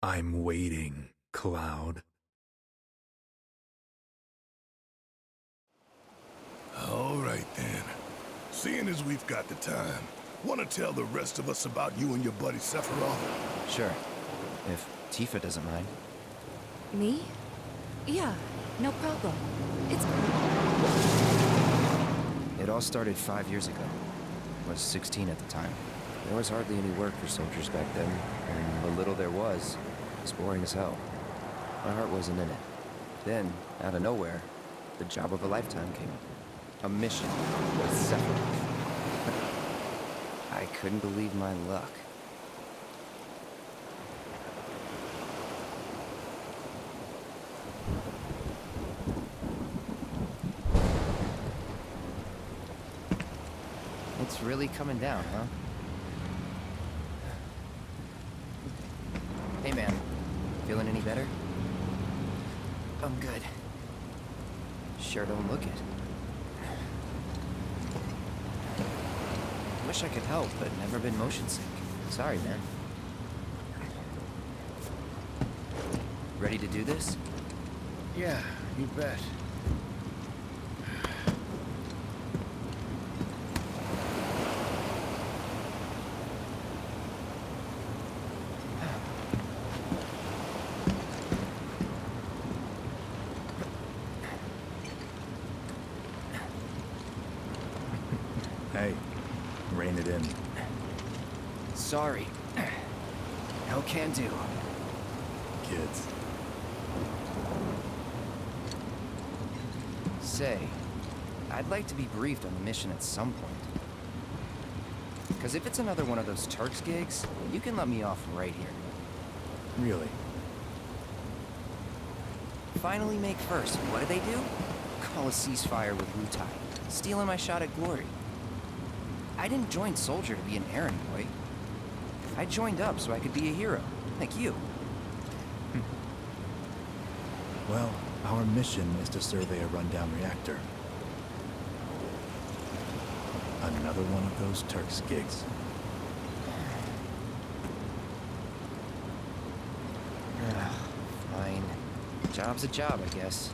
I'm waiting, Cloud. All right then. Seeing as we've got the time, want to tell the rest of us about you and your buddy Sephiroth? Sure. If Tifa doesn't mind. Me? Yeah, no problem. It's... It all started 5 years ago. I was 16 at the time. There was hardly any work for soldiers back then, and the little there was boring as hell. My heart wasn't in it. Then, out of nowhere, the job of a lifetime came up. A mission with Sephiroth. I couldn't believe my luck. It's really coming down, huh? Hey man, feeling any better? I'm good. Sure don't look it. Wish I could help, but never been motion sick. Sorry, man. Ready to do this? Yeah, you bet. Hey, rein it in. Sorry. No can do. Kids. Say, I'd like to be briefed on the mission at some point. Because if it's another one of those Turks gigs, you can let me off right here. Really? Finally make first. What do they do? Call a ceasefire with Wutai, stealing my shot at glory. I didn't join Soldier to be an errand boy. I joined up so I could be a hero, like you. Well, our mission is to survey a rundown reactor. Another one of those Turks gigs. Fine. Job's a job, I guess.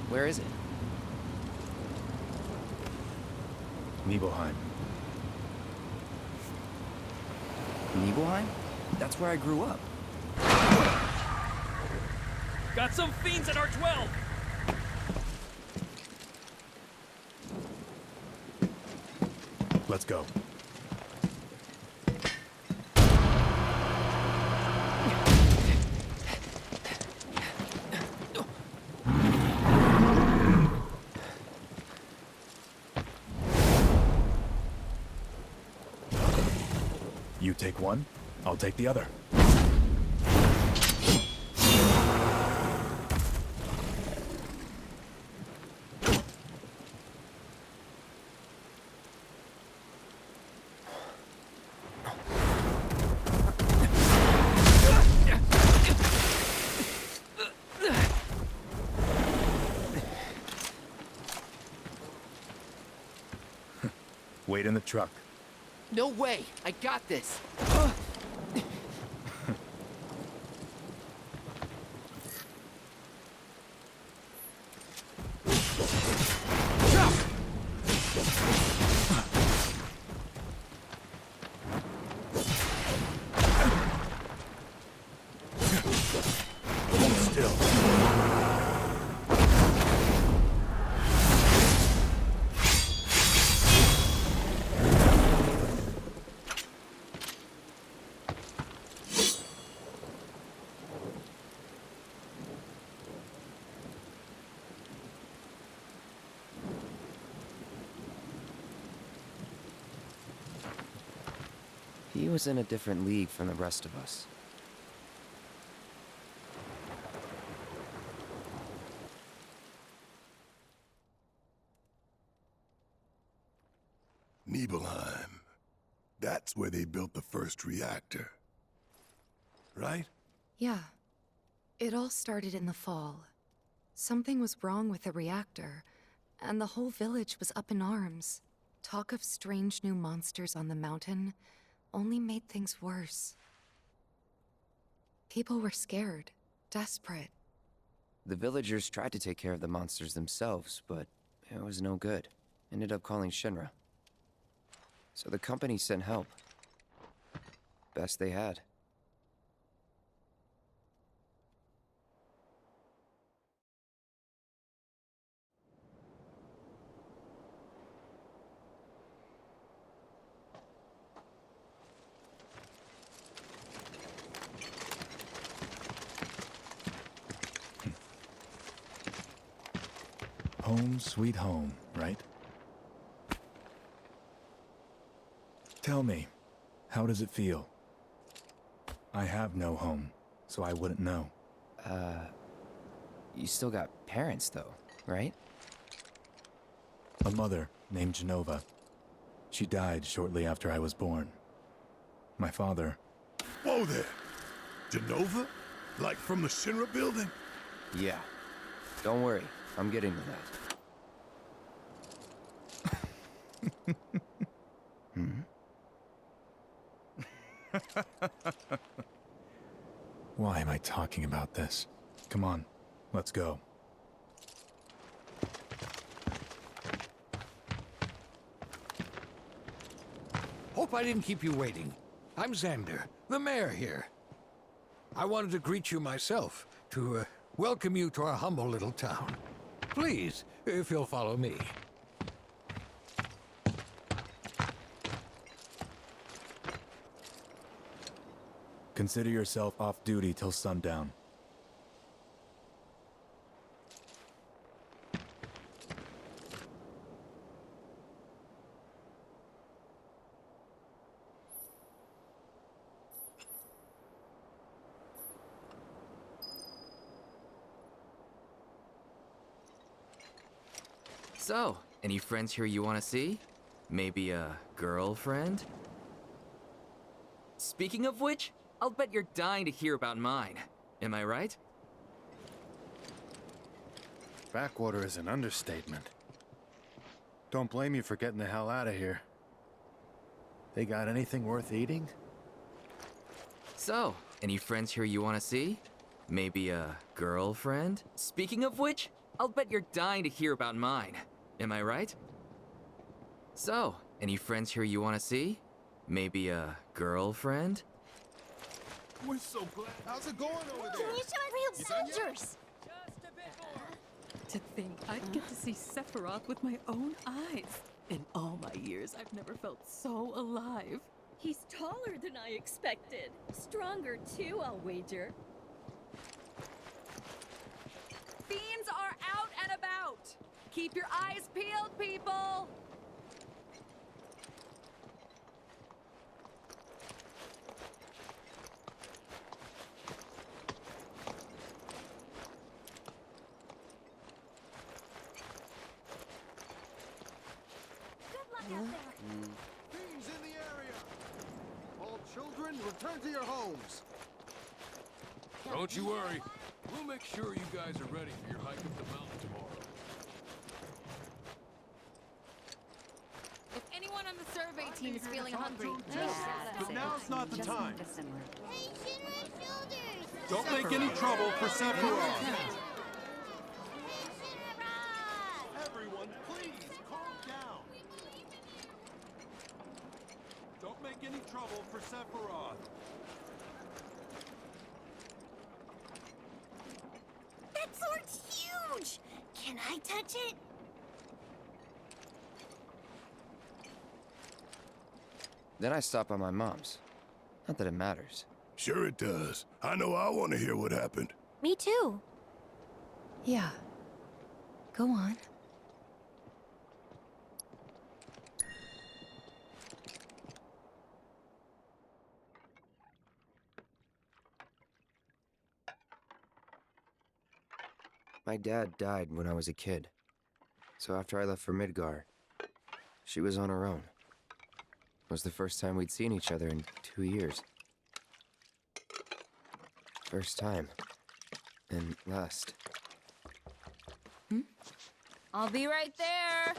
Where is it? Nibelheim. Nibelheim? That's where I grew up. Got some fiends at R12! Let's go. You take one, I'll take the other. Wait in the truck. No way! I got this! Still. He was in a different league from the rest of us. Nibelheim. That's where they built the first reactor. Right? Yeah. It all started in the fall. Something was wrong with the reactor, and the whole village was up in arms. Talk of strange new monsters on the mountain only made things worse. People were scared, desperate. The villagers tried to take care of the monsters themselves, but it was no good. Ended up calling Shinra. So the company sent help. Best they had. Home sweet home, right? Tell me, how does it feel? I have no home, so I wouldn't know. You still got parents, though, right? A mother named Genova. She died shortly after I was born. My father... Whoa there! Genova? Like from the Shinra building? Yeah. Don't worry, I'm getting to that. Why am I talking about this? Come on, let's go. Hope I didn't keep you waiting. I'm Xander, the mayor here. I wanted to greet you myself, to welcome you to our humble little town. Please, if you'll follow me. Consider yourself off duty till sundown. So, any friends here you want to see? Maybe a girlfriend? Speaking of which, I'll bet you're dying to hear about mine. Am I right? Backwater is an understatement. Don't blame you for getting the hell out of here. They got anything worth eating? So, any friends here you want to see? Maybe a girlfriend? Speaking of which, I'll bet you're dying to hear about mine. Am I right? So, any friends here you want to see? Maybe a girlfriend? We're so glad. How's it going over Can you show us real soldiers? To think I'd get to see Sephiroth with my own eyes. In all my years, I've never felt so alive. He's taller than I expected. Stronger too, I'll wager. Fiends are out and about! Keep your eyes peeled, people! Good luck out there. Fiends in the area! All children, return to your homes! Don't you worry. We'll make sure you guys are ready for your hike up the mountain tomorrow. If anyone on the survey team is feeling hungry, But now's not the time. Hey, Shinra shoulders! Don't make any trouble for Sephiroth! Hey, Shinra! Everyone, please, calm down! Don't make any trouble for Sephiroth! That sword's huge! Can I touch it? Then I stopped by my mom's. Not that it matters. Sure it does. I know I want to hear what happened. Me too. Yeah. Go on. My dad died when I was a kid. So after I left for Midgar, she was on her own. It was the first time we'd seen each other in 2 years. First time. And last. I'll be right there!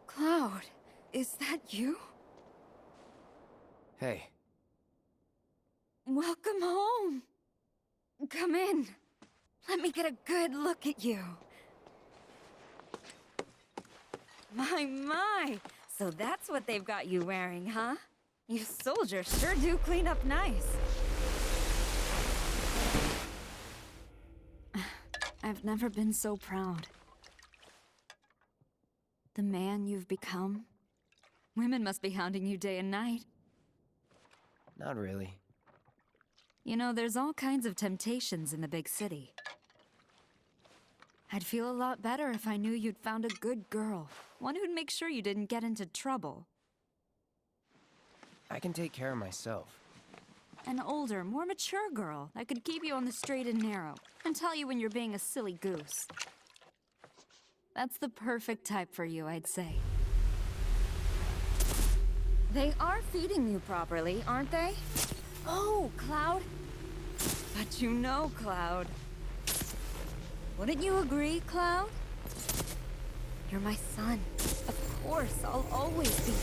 Cloud, is that... that you? Hey, Welcome home. Come in. Let me get a good look at you. My. So that's what they've got you wearing, huh? You soldiers sure do clean up nice. I've never been so proud. The man you've become. Women must be hounding you day and night. not really. You know, there's all kinds of temptations in the big city. I'd feel a lot better if I knew you'd found a good girl. One who'd make sure you didn't get into trouble. I can take care of myself. An older, more mature girl that could keep you on the straight and narrow and tell you when you're being a silly goose. That's the perfect type for you, I'd say. They are feeding you properly, aren't they? Oh, Cloud. But you know, Cloud. Wouldn't you agree, Cloud? You're my son. Of course, I'll always be.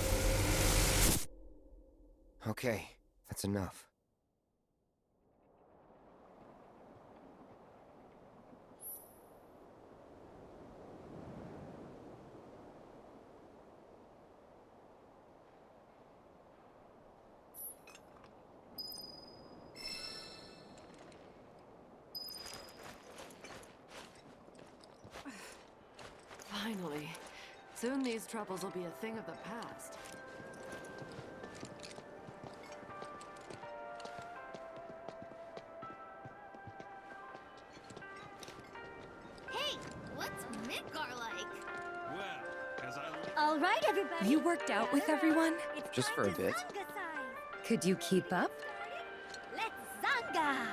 Okay, that's enough. Finally. Soon these troubles will be a thing of the past. Hey, what's Midgar like? Well, as All right, everybody. You worked out with everyone? Just for a bit. Could you keep up? Let's Zanga!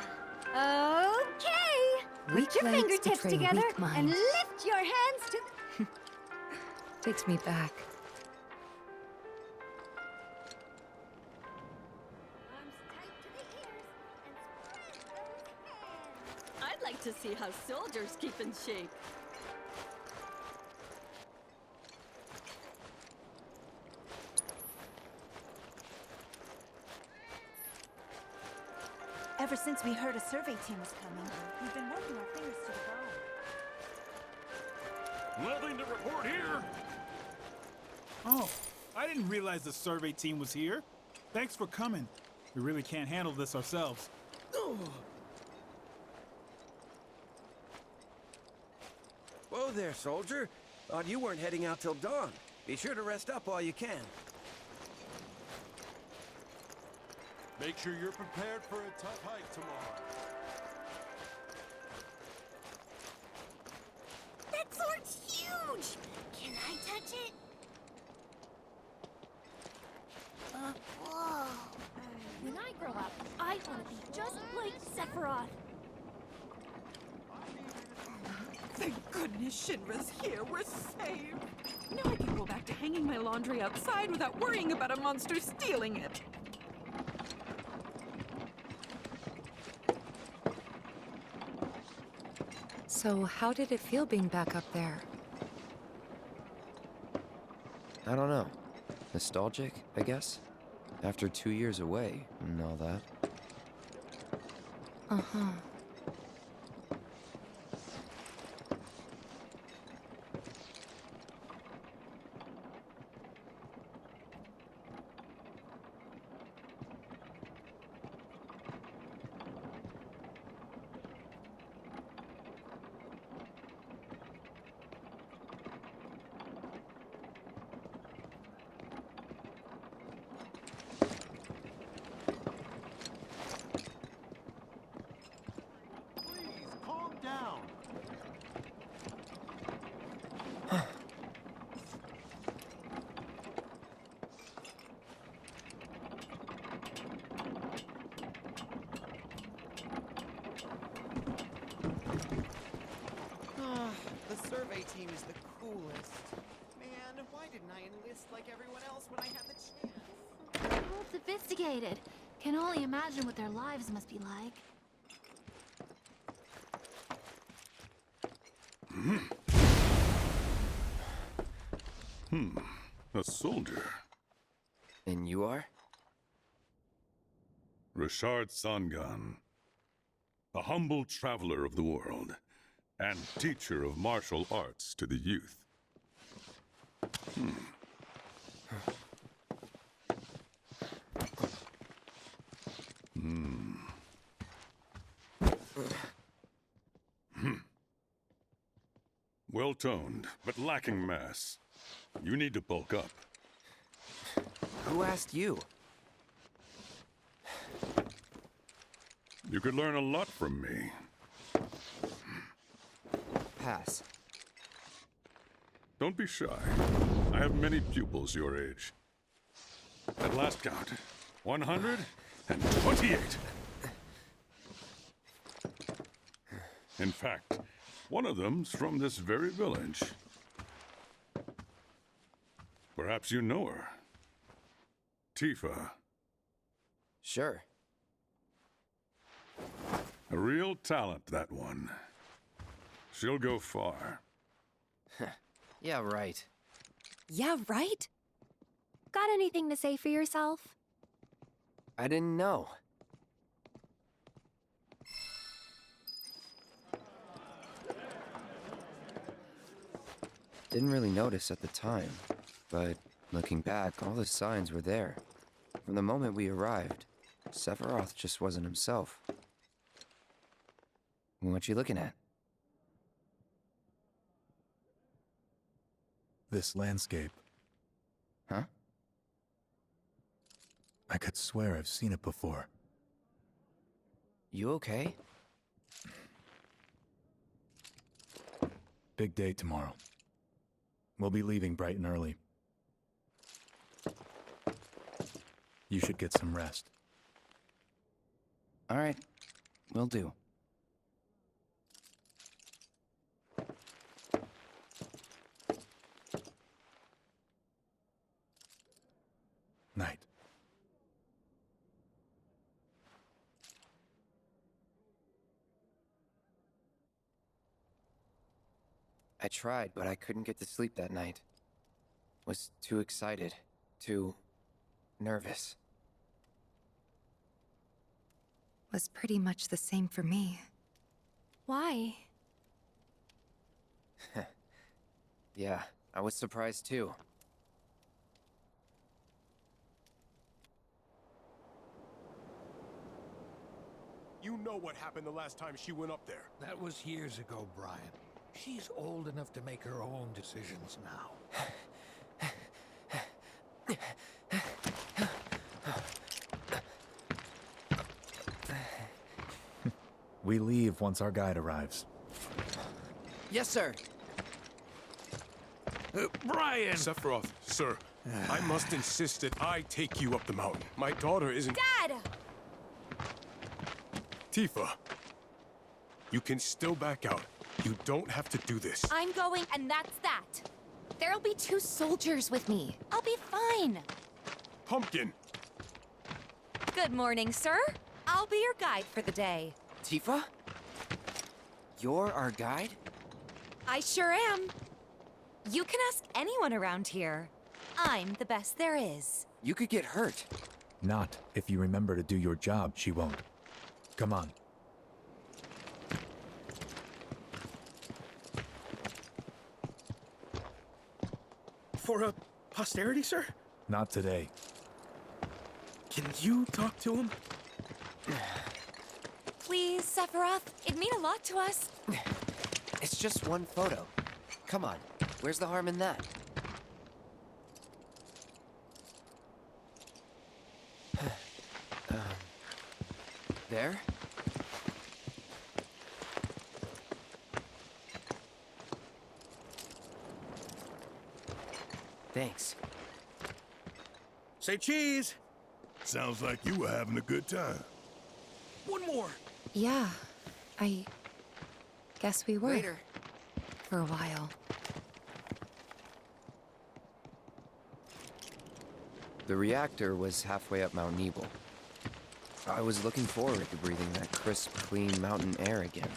Okay! Weak Put your legs fingertips betray together weak minds. and lift your hands to the... Takes me back. Arms tight to the ears and spread those hands. I'd like to see how soldiers keep in shape. Ever since we heard a survey team was coming, we've been working our fingers to the bone. nothing to report here. Oh, I didn't realize the survey team was here. Thanks for coming. We really can't handle this ourselves. Whoa there, soldier. Thought you weren't heading out till dawn. Be sure to rest up while you can. Make sure you're prepared for a tough hike tomorrow. That sword's huge! Can I touch it? Whoa. When I grow up, I want to be just like Sephiroth. Thank goodness Shinra's here. We're saved. Now I can go back to hanging my laundry outside without worrying about a monster stealing it. So, how did it feel being back up there? I don't know. Nostalgic, I guess? After 2 years away and all that. Uh-huh. The survey team is the coolest. Man, why didn't I enlist like everyone else when I had the chance? So sophisticated. Can only imagine what their lives must be like. A soldier. And you are? Richard Sangan, a humble traveler of the world, and teacher of martial arts to the youth. Well-toned, but lacking mass. You need to bulk up. Who asked you? You could learn a lot from me. Pass. Don't be shy. I have many pupils your age. At last count, 128. In fact, one of them's from this very village. Perhaps you know her. Tifa. Sure. A real talent, that one. She'll go far. Yeah, right. Yeah, right? Got anything to say for yourself? I didn't know. Didn't really notice at the time, but looking back, all the signs were there. From the moment we arrived, Sephiroth just wasn't himself. What you looking at? This landscape. Huh? I could swear I've seen it before. You okay? Big day tomorrow. We'll be leaving bright and early. You should get some rest. All right, will do. Night. I tried, but I couldn't get to sleep that night. Was too excited, too nervous. Was pretty much the same for me. Why? Yeah, I was surprised too. You know what happened the last time she went up there. That was years ago, Brian. She's old enough to make her own decisions now. We leave once our guide arrives. Yes, sir. Brian! Sephiroth, sir, I must insist that I take you up the mountain. My daughter isn't— Dad! Tifa, you can still back out. You don't have to do this. I'm going, and that's that. There'll be 2 soldiers with me. I'll be fine. Pumpkin! Good morning, sir. I'll be your guide for the day. Tifa? You're our guide? I sure am. You can ask anyone around here. I'm the best there is. You could get hurt. Not if you remember to do your job, she won't. Come on. For posterity, sir? Not today. Can you talk to him? Please, Sephiroth. It'd mean a lot to us. It's just one photo. Come on, where's the harm in that? There? Thanks. Say cheese! Sounds like you were having a good time. One more! Yeah, I guess we were. Later. For a while. The reactor was halfway up Mount Nebel. I was looking forward to breathing that crisp, clean mountain air again.